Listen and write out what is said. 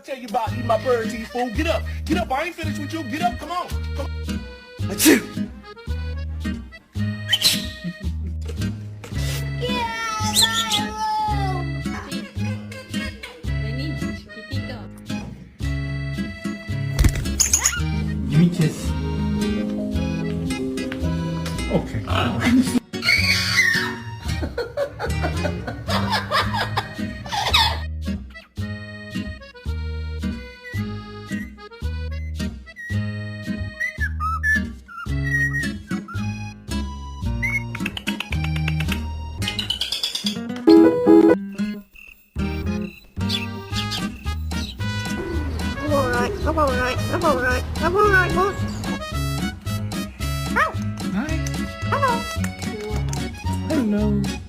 tell you about eating my bird teeth, fool. Get up. Get up. I ain't finished with you. Get up. Come on. Come on. Achoo. Give me a kiss. Okay. I'm alright, boss.